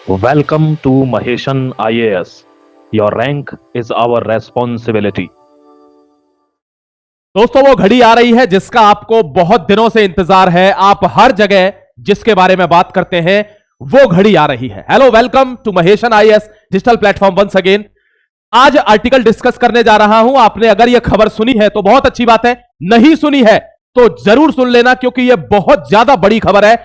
Welcome to Maheshan IAS. Your rank is our responsibility. दोस्तों वो घड़ी आ रही है जिसका आपको बहुत दिनों से इंतजार है। आप हर जगह जिसके बारे में बात करते हैं वो घड़ी आ रही है। Hello, welcome to Maheshan IAS digital platform once again. आज आर्टिकल डिस्कस करने जा रहा हूं। आपने अगर यह खबर सुनी है तो बहुत अच्छी बात है, नहीं सुनी है तो जरूर सुन लेना क्योंकि यह बहुत ज्यादा बड़ी खबर है।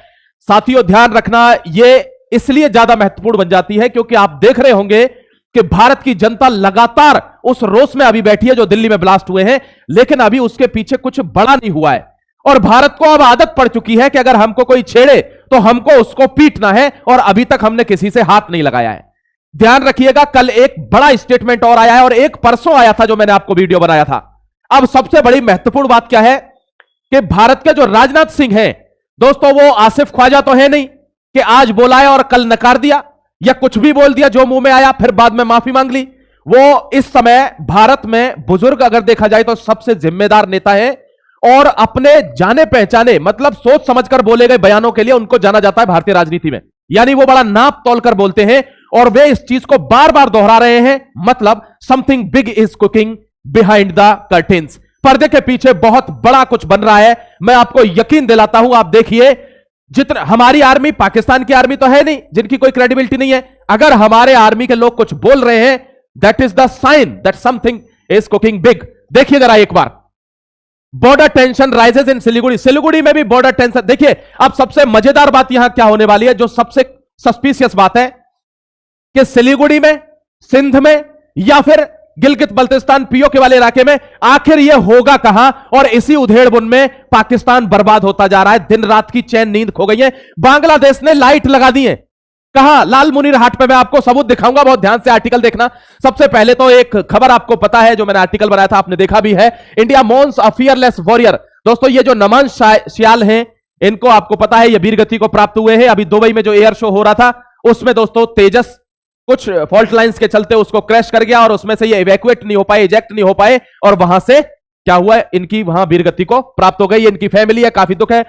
साथियों ध्यान रखना, यह इसलिए ज्यादा महत्वपूर्ण बन जाती है क्योंकि आप देख रहे होंगे कि भारत की जनता लगातार उस रोष में अभी बैठी है जो दिल्ली में ब्लास्ट हुए हैं, लेकिन अभी उसके पीछे कुछ बड़ा नहीं हुआ है। और भारत को अब आदत पड़ चुकी है कि अगर हमको कोई छेड़े तो हमको उसको पीटना है, और अभी तक हमने किसी से हाथ नहीं लगाया है। ध्यान रखिएगा, कल एक बड़ा स्टेटमेंट और आया है और एक परसों आया था जो मैंने आपको वीडियो बनाया था। अब सबसे बड़ी महत्वपूर्ण बात क्या है कि भारत के जो राजनाथ सिंह हैं दोस्तों, वो आसिफ ख्वाजा तो है नहीं कि आज बोला है और कल नकार दिया या कुछ भी बोल दिया जो मुंह में आया फिर बाद में माफी मांग ली। वो इस समय भारत में बुजुर्ग अगर देखा जाए तो सबसे जिम्मेदार नेता है और अपने जाने पहचाने मतलब सोच समझकर बोले गए बयानों के लिए उनको जाना जाता है भारतीय राजनीति में। यानी वो बड़ा नाप तोल कर बोलते हैं और वे इस चीज को बार बार दोहरा रहे हैं, मतलब something big is cooking behind the curtains. पर्दे के पीछे बहुत बड़ा कुछ बन रहा है। मैं आपको यकीन दिलाता हूं, आप देखिए, जितना हमारी आर्मी, पाकिस्तान की आर्मी तो है नहीं जिनकी कोई क्रेडिबिलिटी नहीं है, अगर हमारे आर्मी के लोग कुछ बोल रहे हैं that is the sign that something is cooking big. देखिए जरा एक बार, border tension rises in Siliguri. Siliguri में भी बॉर्डर टेंशन। देखिए अब सबसे मजेदार बात यहां क्या होने वाली है, जो सबसे सस्पिशियस बात है कि सिलीगुड़ी में, सिंध में या फिर गिलगित बल्तिस्तान पीओके वाले इलाके में आखिर यह होगा कहां। और इसी उधेड़बुन में पाकिस्तान बर्बाद होता जा रहा है। दिन रात की चैन नींद खो गई है। बांग्लादेश ने लाइट लगा दी है कहां, लाल मुनीर हाट पे। मैं आपको सबूत दिखाऊंगा, बहुत ध्यान से आर्टिकल देखना। सबसे पहले तो एक खबर आपको पता है जो मैंने आर्टिकल बनाया था, आपने देखा भी है। India mourns a fearless warrior. दोस्तों ये जो नमन श्याल हैं, इनको आपको पता है ये वीरगति को प्राप्त हुए हैं। अभी दुबई में जो एयर शो हो रहा था उसमें दोस्तों तेजस कुछ फॉल्ट लाइंस के चलते उसको क्रैश कर गया और उसमें से ये इवैक्यूएट नहीं हो पाए, इजेक्ट नहीं हो पाए, और वहां से क्या हुआ, इनकी वहां वीरगति को प्राप्त हो गई। इनकी फैमिली है, काफी दुख है।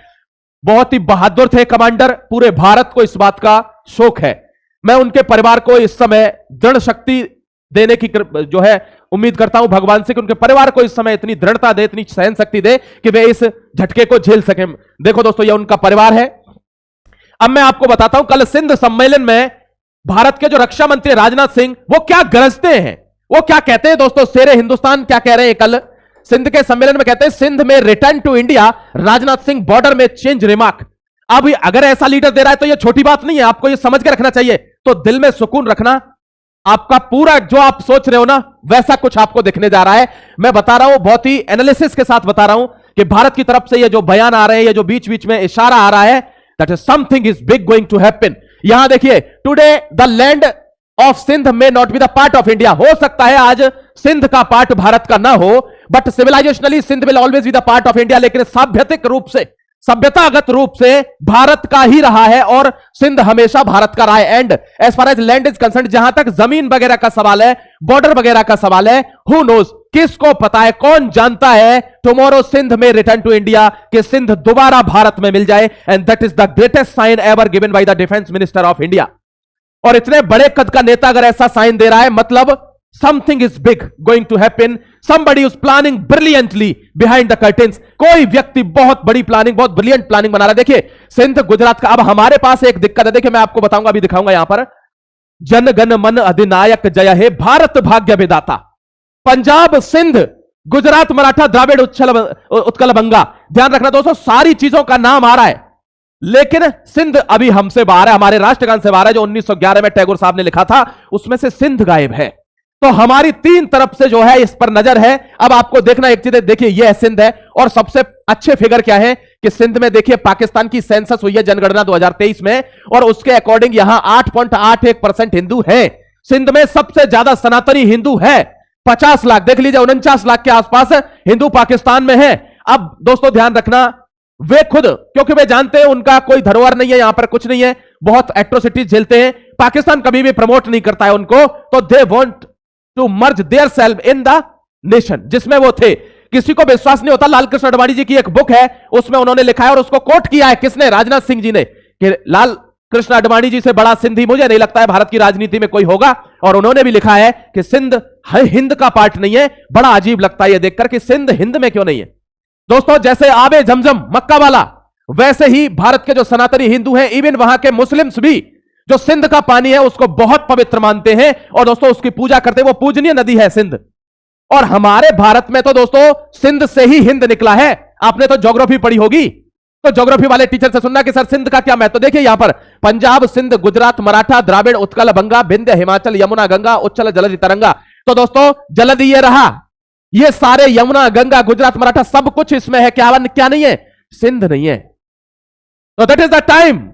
बहुत ही बहादुर थे कमांडर, पूरे भारत को इस बात का शोक है। मैं उनके परिवार को इस समय दृढ़ शक्ति देने की जो है उम्मीद करता हूं भगवान से कि उनके परिवार को इस समय इतनी दृढ़ता दे, इतनी सहन शक्ति दे कि वे इस झटके को झेल सकें। देखो दोस्तों, यह उनका परिवार है। अब मैं आपको बताता हूं, कल सिंध सम्मेलन में भारत के जो रक्षा मंत्री राजनाथ सिंह वो क्या गरजते हैं, वो क्या कहते हैं दोस्तों। शेरे हिंदुस्तान क्या कह रहे हैं, कल सिंध के सम्मेलन में कहते हैं सिंध में return to India, Rajnath Singh border में चेंज रिमार्क। अब अगर ऐसा लीडर दे रहा है तो ये छोटी बात नहीं है, आपको ये समझ के रखना चाहिए। तो दिल में सुकून रखना, आपका पूरा जो आप सोच रहे हो ना वैसा कुछ आपको दिखने जा रहा है। मैं बता रहा हूं, बहुत ही एनालिसिस के साथ बता रहा हूं कि भारत की तरफ से ये जो बयान आ रहे हैं, ये जो बीच बीच में इशारा आ रहा है, that is something is big going to happen. यहां देखिए, today the land of Sindh में not be the part of India. हो सकता है आज सिंध का पार्ट भारत का ना हो, but civilisationally Sindh will always be the part of India. लेकिन सभ्यतिक रूप से, सभ्यतागत रूप से भारत का ही रहा है और सिंध हमेशा भारत का रहा है। And as far as land is concern, जहां तक जमीन वगैरह का सवाल है, बॉर्डर वगैरह का सवाल है, हु नोज, किसको पता है, कौन जानता है टुमारो सिंध में रिटर्न टू इंडिया, कि सिंध दोबारा भारत में मिल जाए। And that is the greatest sign ever given by the defence minister of India. और इतने बड़े कद का नेता अगर ऐसा साइन दे रहा है, मतलब something is big going to happen. Somebody is planning brilliantly behind the curtains. कोई व्यक्ति बहुत बड़ी प्लानिंग, बहुत ब्रिलियंट प्लानिंग बना रहा है। देखिए सिंध गुजरात का। अब हमारे पास एक दिक्कत है, देखिए मैं आपको बताऊंगा, अभी दिखाऊंगा यहां पर। जन गण मन अधिनायक जय हे, भारत भाग्य विदाता। पंजाब, सिंध, गुजरात, मराठा, द्राविड़, उत्कल बंगा। ध्यान रखना दोस्तों, सारी चीजों का नाम आ रहा है, लेकिन सिंध अभी हमसे बाहर है, हमारे राष्ट्रगान से बाहर है, जो 1911 में टैगोर साहब ने लिखा था, उसमें से सिंध गायब है। तो हमारी तीन तरफ से जो है इस पर नजर है। अब आपको देखना एक चीज, देखिए यह सिंध है और सबसे अच्छे फिगर क्या है कि सिंध में देखिए पाकिस्तान की सेंसस हुई है जनगणना 2023 में, और उसके अकॉर्डिंग यहां 8.81% हिंदू है। सिंध में सबसे ज्यादा सनातनी हिंदू है, 50 लाख। देख लीजिए 49 लाख के आसपास हिंदू पाकिस्तान में है। अब दोस्तों ध्यान रखना, वे खुद, क्योंकि वे जानते हैं उनका कोई धरोहर नहीं है, यहां पर कुछ नहीं है, बहुत एट्रोसिटीज झेलते हैं, पाकिस्तान कभी भी प्रमोट नहीं करता है उनको, तो they want to merge their self in the nation जिसमें वो थे। किसी को विश्वास नहीं होता, लाल कृष्ण आडवाणी जी की एक बुक है उसमें उन्होंने लिखा है और उसको कोट किया है, किसने, राजनाथ सिंह जी ने, कि लाल कृष्ण अडवाणी जी से बड़ा सिंधी मुझे नहीं लगता है भारत की राजनीति में कोई होगा। और उन्होंने भी लिखा है कि सिंध हिंद का पार्ट नहीं है। बड़ा अजीब लगता है यह देखकर कि सिंध हिंद में क्यों नहीं है। दोस्तों, जैसे आबे जमजम मक्का वाला, वैसे ही भारत के जो सनातनी हिंदू हैं, इवन वहां के मुस्लिम्स भी जो सिंध का पानी है उसको बहुत पवित्र मानते हैं और दोस्तों उसकी पूजा करते हैं। वो पूजनीय नदी है सिंध। और हमारे भारत में तो दोस्तों सिंध से ही हिंद निकला है। आपने तो ज्योग्राफी पढ़ी होगी, तो ज्योग्राफी वाले टीचर से सुनना कि सर सिंध का क्या महत्व। देखिए यहां पर पंजाब, सिंध, गुजरात, मराठा, द्राविड़, उत्कल, बंगा, विंध्य, हिमाचल, यमुना, गंगा, उच्चल, जलधि, तरंगा। तो दोस्तों जलधि ये रहा, ये सारे यमुना, गंगा, गुजरात, मराठा सब कुछ इसमें है। क्या नहीं है? सिंध नहीं है। तो दैट इज द टाइम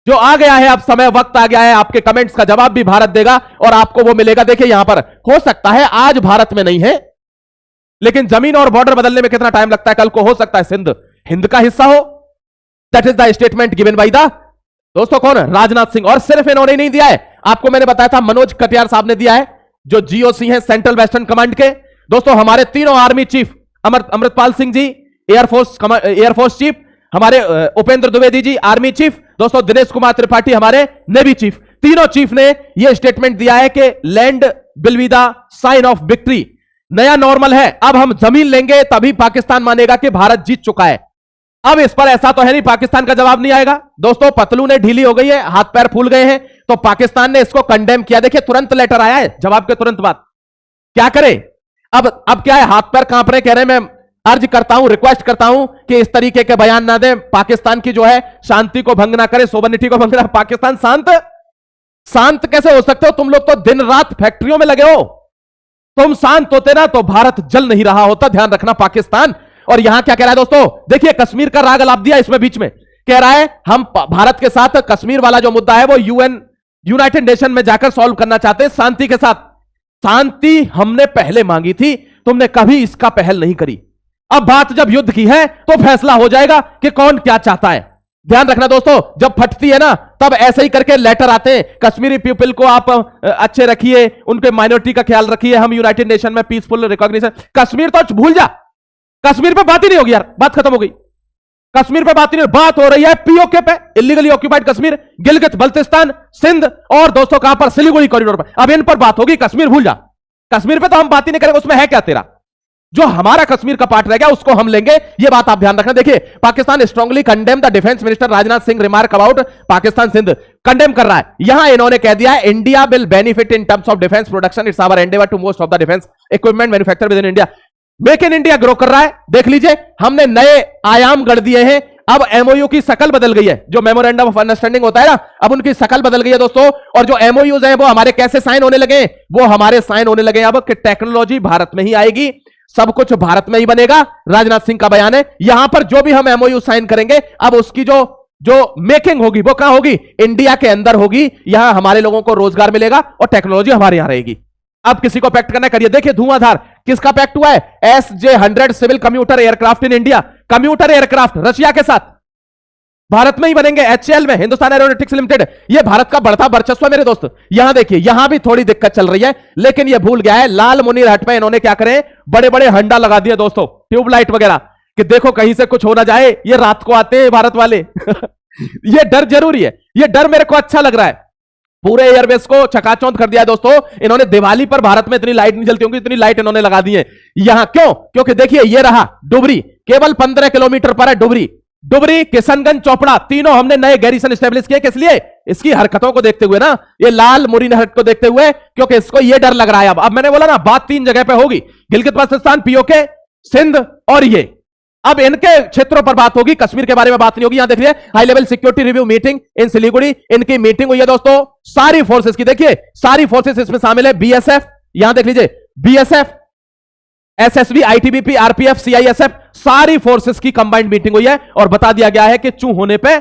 जो आ गया है। अब समय वक्त आ गया है, आपके कमेंट्स का जवाब भी भारत देगा और आपको वो मिलेगा। देखिए यहां पर हो सकता है आज भारत में नहीं है, लेकिन जमीन और बॉर्डर बदलने में कितना टाइम लगता है, कल को हो सकता है सिंध हिंद का हिस्सा हो। That is the statement given by the दोस्तों कौन? राजनाथ सिंह। और सिर्फ इन्होंने ही नहीं दिया है, आपको मैंने बताया था मनोज कटियार साहब ने दिया है, जो जीओसी हैं सेंट्रल वेस्टर्न कमांड के। दोस्तों हमारे तीनों army chief, Amritpal Singh ji air force chief, हमारे उपेंद्र द्विवेदी जी आर्मी चीफ, दोस्तों दिनेश कुमार त्रिपाठी हमारे नेवी चीफ, तीनों चीफ ने यह स्टेटमेंट दिया है कि land will be the sign of victory. नया नॉर्मल है, अब हम जमीन लेंगे तभी पाकिस्तान मानेगा कि भारत जीत चुका है। अब इस पर ऐसा तो है नहीं पाकिस्तान का जवाब नहीं आएगा। दोस्तों पतलूनें ढीली हो गई है, हाथ पैर फूल गए हैं, तो पाकिस्तान ने इसको कंडेम किया। देखिए तुरंत लेटर आया है जवाब के तुरंत बाद। क्या करें अब क्या है, हाथ पैर कांप रहे, कह रहे मैं अर्ज करता हूं, रिक्वेस्ट करता हूं कि इस तरीके के बयान ना दें, पाकिस्तान की जो है शांति को भंग ना करे, सोवरेनिटी को भंग ना। पाकिस्तान शांत कैसे हो सकते हो? तुम लोग तो दिन रात फैक्ट्रियों में लगे हो। तुम शांत होते ना तो भारत जल नहीं रहा होता, ध्यान रखना पाकिस्तान। और यहां क्या कह रहा है दोस्तों, देखिए कश्मीर का राग अलाप दिया इसमें बीच में, कह रहा है हम भारत के साथ कश्मीर वाला जो मुद्दा है वो यूनाइटेड नेशन में जाकर सॉल्व करना चाहते हैं शांति के साथ। शांति हमने पहले मांगी थी, तुमने कभी इसका पहल नहीं करी। अब बात जब युद्ध की है तो फैसला हो जाएगा कि कौन क्या चाहता है। ध्यान रखना दोस्तों, जब फटती है ना तब ऐसे ही करके लेटर आते हैं, कश्मीरी पीपल को आप अच्छे रखिए, उनके माइनॉरिटी का ख्याल रखिए, हम यूनाइटेड नेशन में पीसफुल रिकॉग्निशन। कश्मीर तो भूल जा, कश्मीर पे बात ही नहीं होगी यार, बात खत्म हो गई। कश्मीर पे बात ही नहीं, बात हो रही है पीओके पे, इलीगली ऑक्यूपाइड कश्मीर, गिलगित बल्तिस्तान, सिंध और दोस्तों कहां पर? सिलीगुड़ी कॉरिडोर पर। अब इन पर बात होगी, कश्मीर भूल जा। कश्मीर पे तो हम बात ही नहीं करेंगे, उसमें है क्या तेरा? जो हमारा कश्मीर का पार्ट रह गया उसको हम लेंगे, ये बात आप ध्यान रखना। देखिए Pakistan strongly condemn the defence minister Rajnath Singh remark about Pakistan Sindh, condemn कर रहा है। यहां इन्होंने कह दिया है India will benefit in terms of defence production, it's our endeavour to most of the defence equipment manufacture within India. Make in India grow कर रहा है। देख लीजिए हमने नए आयाम गढ़ दिए हैं। अब एमओयू की शकल बदल गई है, जो मेमोरेंडम ऑफ अंडरस्टैंडिंग होता है ना, अब उनकी शकल बदल गई है दोस्तों। और जो एमओयूज हैं वो हमारे कैसे साइन होने लगे? वो हमारे साइन होने लगे अब कि टेक्नोलॉजी भारत में ही आएगी, सब कुछ भारत में ही बनेगा। राजनाथ सिंह का बयान है। यहां पर जो भी हम एमओयू साइन करेंगे अब उसकी जो मेकिंग होगी वो कहां होगी? इंडिया के अंदर होगी। यहां हमारे लोगों को रोजगार मिलेगा और टेक्नोलॉजी हमारे यहां रहेगी। अब किसी को पैक्ट करना करिए। देखिए धुआंधार किसका पैक्ट हुआ है? SJ-100 civil commuter aircraft in India. Commuter aircraft Russia के साथ भारत में ही बनेंगे, HAL में, हिंदुस्तान एरोनॉटिक्स लिमिटेड। ये भारत का बढ़ता वर्चस्व है मेरे दोस्त। यहां देखिए यहां भी थोड़ी दिक्कत चल रही है, लेकिन ये भूल गया है लाल मुनीर हट में इन्होंने क्या करे, बड़े बड़े हंडा लगा दिए दोस्तों, ट्यूबलाइट वगैरह, कि देखो कहीं से कुछ हो ना जाए, ये रात को आते हैं भारत वाले। ये डर जरूरी है, ये डर मेरे को अच्छा लग रहा है। पूरे एयरबेस को चकाचौंध कर दिया है दोस्तों इन्होंने। दिवाली पर भारत में इतनी लाइट नहीं जलती होंगी, इतनी लाइट इन्होंने लगा दी है यहां। क्यों? क्योंकि देखिए ये रहा डुबरी, केवल 15 किलोमीटर पर है डुबरी। किशनगंज, चोपड़ा, तीनों हमने नए गैरिसन स्टैब्लिश किए। किस लिए? इसकी हरकतों को देखते हुए ना, ये लाल मुरीन हट को देखते हुए, क्योंकि इसको ये डर लग रहा है। अब मैंने बोला ना बात 3 जगह पे होगी, गिलगित बल्तिस्तान, पीओके, सिंध और ये। अब इनके क्षेत्रों पर बात होगी, कश्मीर के बारे में बात नहीं होगी। यहां देखिए high level security review meeting in Siliguri, इनकी मीटिंग हुई है दोस्तों सारी फोर्सेस की। देखिए सारी फोर्सेस इसमें शामिल है, BSF, यहां देख लीजिए BSF, SSB, ITBP, RPF, CISF, सारी फोर्सेस की कंबाइंड मीटिंग हुई है और बता दिया गया है कि चू होने पे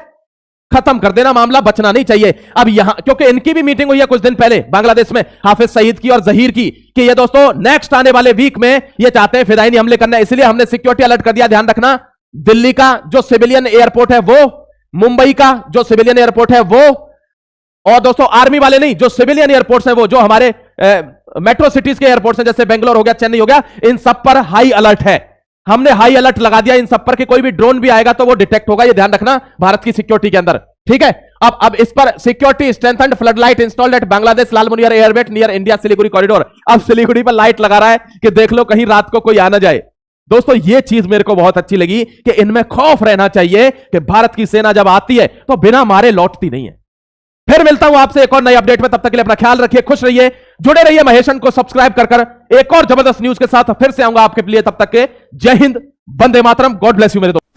खत्म कर देना मामला, बचना नहीं चाहिए। अब यहां क्योंकि इनकी भी मीटिंग हुई है कुछ दिन पहले बांग्लादेश में, हाफिज सईद की और जहीर की, कि ये दोस्तों नेक्स्ट आने वाले वीक में ये चाहते हैं फिदायनी हमले करना, इसलिए हमने सिक्योरिटी अलर्ट कर दिया। ध्यान रखना दिल्ली का जो सिविलियन एयरपोर्ट है वो, मुंबई का जो सिविलियन एयरपोर्ट है वो, और दोस्तों आर्मी वाले नहीं, जो सिविलियन एयरपोर्ट्स हैं वो, जो हमारे मेट्रो सिटीज के एयरपोर्ट्स हैं जैसे बेंगलोर हो गया, चेन्नई हो गया, इन सब पर हाई अलर्ट है। हमने हाई अलर्ट लगा दिया इन सब पर कि कोई भी ड्रोन भी आएगा तो वो डिटेक्ट होगा, ये ध्यान रखना भारत की सिक्योरिटी के अंदर, ठीक है। अब इस पर security strengthened flood light installed at Bangladesh Lalmonirhat airbase near India Siliguri corridor. अब सिलीगुड़ी पर लाइट लगा रहा है कि देख लो कहीं रात को कोई आ ना जाए। दोस्तों ये चीज मेरे को बहुत अच्छी लगी कि इनमें खौफ रहना चाहिए कि भारत की सेना जब आती है तो बिना मारे लौटती नहीं है। फिर मिलता हूं आपसे एक और नई अपडेट में, तब तक के लिए अपना ख्याल रखिए, खुश रहिए, जुड़े रहिए महेशन को सब्सक्राइब कर एक और जबरदस्त न्यूज के साथ फिर से आऊंगा आपके लिए। तब तक के जय Hind, Vande Mataram, God bless you मेरे दोस्त।